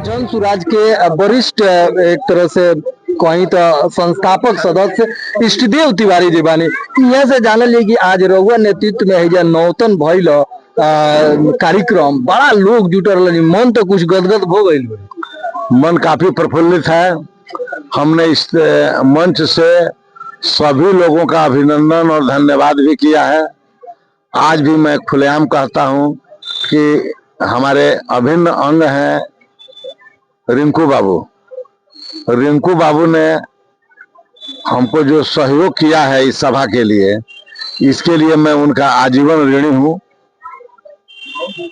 जन सुराज के वरिष्ठ एक तरह से कहीं तो संस्थापक सदस्य इष्टदेव तिवारी जी बानी। यहाँ से जानल जाए कि आज रउआ नेतृत्व में है नौतन भइल कार्यक्रम, बड़ा लोग जुटल रहनी, मन तो कुछ गदगद हो गई। मन काफी प्रफुल्लित है। हमने इस मंच से सभी लोगों का अभिनंदन और धन्यवाद भी किया है। आज भी मैं खुलेआम कहता हूं कि हमारे अभिन्न अंग हैं रिंकू बाबू। रिंकू बाबू ने हमको जो सहयोग किया है इस सभा के लिए, इसके लिए मैं उनका आजीवन ऋणी हूं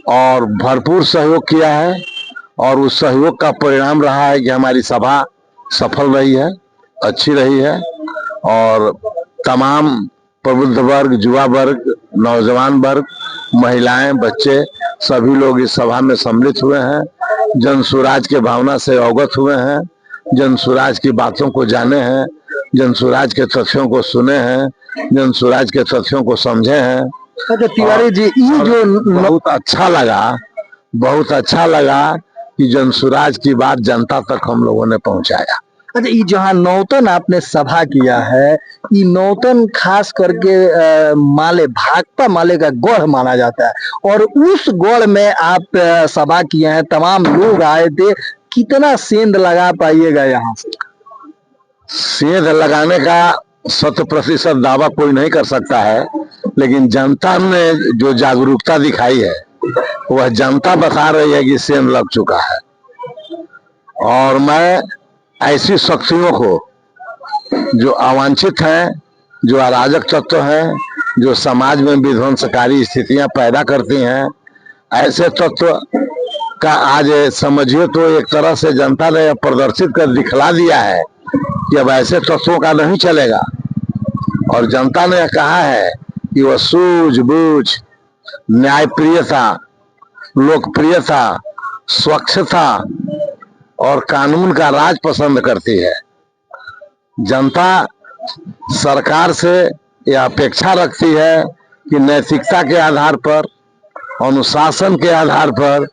और भरपूर सहयोग किया है। और उस सहयोग का परिणाम रहा है कि हमारी सभा सफल रही है, अच्छी रही है और तमाम प्रबुद्ध वर्ग, युवा वर्ग, नौजवान वर्ग, महिलाएं, बच्चे सभी लोग इस सभा में सम्मिलित हुए हैं। जन सुराज के भावना से अवगत हुए हैं, जन सुराज की बातों को जाने हैं, जन सुराज के तथ्यों को सुने हैं, जन सुराज के तथ्यों को समझे हैं। अच्छा तिवारी जी, ये जो बहुत अच्छा लगा कि जन सुराज की बात जनता तक हम लोगों ने पहुंचाया। अच्छा, ये जहाँ नौतन आपने सभा किया है, ये नौतन खास करके माले भाकपा माले का गढ़ माना जाता है और उस गढ़ में आप सभा किए हैं, तमाम लोग आए थे। कितना सेंध लगा पाइएगा यहाँ से? सेंध लगाने का 100% दावा कोई नहीं कर सकता है, लेकिन जनता ने जो जागरूकता दिखाई है वह जनता बता रही है कि सेंध लग चुका है। और मैं ऐसी शक्तियों को जो अवांछित हैं, जो अराजक तत्व हैं, जो समाज में विध्वंसकारी स्थितियां पैदा करती हैं, ऐसे तत्व का आज समझिए तो एक तरह से जनता ने प्रदर्शित कर दिखला दिया है कि अब ऐसे तत्वों का नहीं चलेगा। और जनता ने कहा है कि वह सूझबूझ, न्यायप्रियता, लोकप्रियता, स्वच्छता और कानून का राज पसंद करती है। जनता सरकार से यह अपेक्षा रखती है कि नैतिकता के आधार पर, अनुशासन के आधार पर,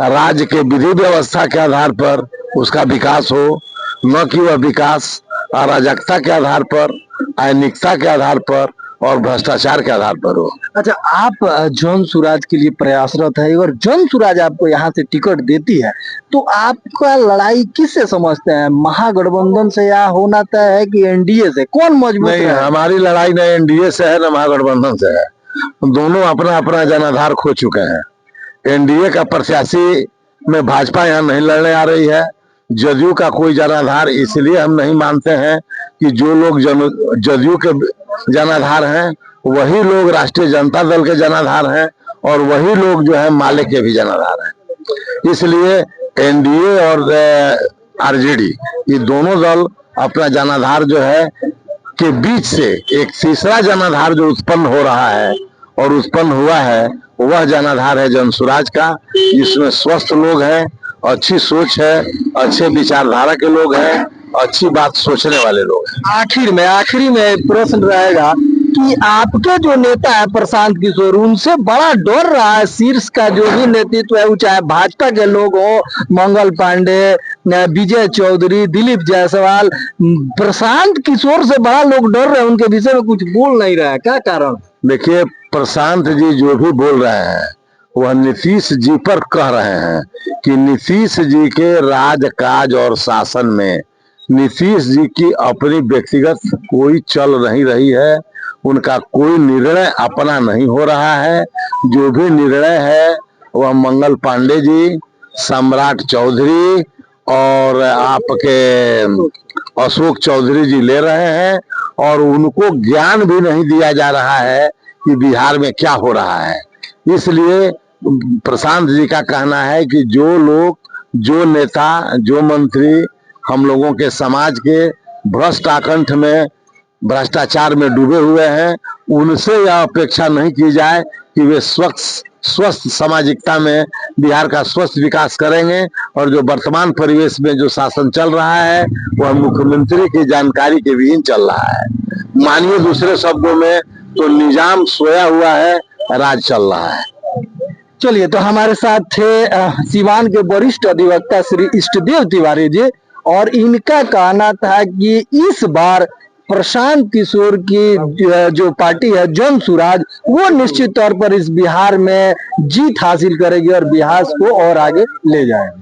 राज्य के विधि व्यवस्था के आधार पर उसका विकास हो, न कि वह विकास अराजकता के आधार पर, अनैतिकता के आधार पर और भ्रष्टाचार के आधार पर हो। अच्छा, आप जन सुराज के लिए प्रयासरत है और जन सुराज आपको यहाँ से टिकट देती है, तो आपका लड़ाई किससे समझते हैं? महागठबंधन से या होना तय है कि एनडीए से? कौन मजबूत है? हमारी लड़ाई न एनडीए से है न महागठबंधन से है। दोनों अपना अपना जनाधार खो चुके हैं। एनडीए का प्रत्याशी में भाजपा यहाँ नहीं लड़ने आ रही है। जदयू का कोई जनाधार इसलिए हम नहीं मानते हैं कि जो लोग जदयू के जनाधार हैं वही लोग राष्ट्रीय जनता दल के जनाधार हैं और वही लोग जो है माले के भी जनाधार हैं। इसलिए एनडीए और आरजेडी, ये दोनों दल अपना जनाधार जो है के बीच से एक तीसरा जनाधार जो उत्पन्न हो रहा है और उत्पन्न हुआ है, वह जनाधार है जन सुराज का, जिसमें स्वस्थ लोग हैं, अच्छी सोच है, अच्छे विचारधारा के लोग हैं, अच्छी बात सोचने वाले लोग हैं। आखिरी में प्रश्न रहेगा कि आपके जो नेता है प्रशांत किशोर, उनसे बड़ा डर रहा है शीर्ष का जो भी नेतृत्व है, वो चाहे भाजपा के लोग हो, मंगल पांडे, विजय चौधरी, दिलीप जायसवाल, प्रशांत किशोर से बड़ा लोग डर रहे हैं, उनके विषय में कुछ बोल नहीं रहा है। क्या कारण? देखिए, प्रशांत जी जो भी बोल रहे हैं वह नीतीश जी पर कह रहे हैं कि नीतीश जी के राज काज और शासन में नीतीश जी की अपनी व्यक्तिगत कोई चल नहीं रही है, उनका कोई निर्णय अपना नहीं हो रहा है। जो भी निर्णय है वह मंगल पांडे जी, सम्राट चौधरी और आपके अशोक चौधरी जी ले रहे हैं और उनको ज्ञान भी नहीं दिया जा रहा है कि बिहार में क्या हो रहा है। इसलिए प्रशांत जी का कहना है कि जो लोग, जो नेता, जो मंत्री हम लोगों के समाज के भ्रष्ट आकंठ में, भ्रष्टाचार में डूबे हुए हैं, उनसे यह अपेक्षा नहीं की जाए कि वे स्वस्थ सामाजिकता में बिहार का स्वस्थ विकास करेंगे। और जो वर्तमान परिवेश में जो शासन चल रहा है वह मुख्यमंत्री की जानकारी के विहीन चल रहा है। मानिए दूसरे शब्दों में तो निजाम सोया हुआ है, राज चल रहा है। चलिए, तो हमारे साथ थे सीवान के वरिष्ठ अधिवक्ता श्री इष्टदेव तिवारी जी, और इनका कहना था कि इस बार प्रशांत किशोर की जो पार्टी है जन सुराज, वो निश्चित तौर पर इस बिहार में जीत हासिल करेगी और बिहार को और आगे ले जाएगी।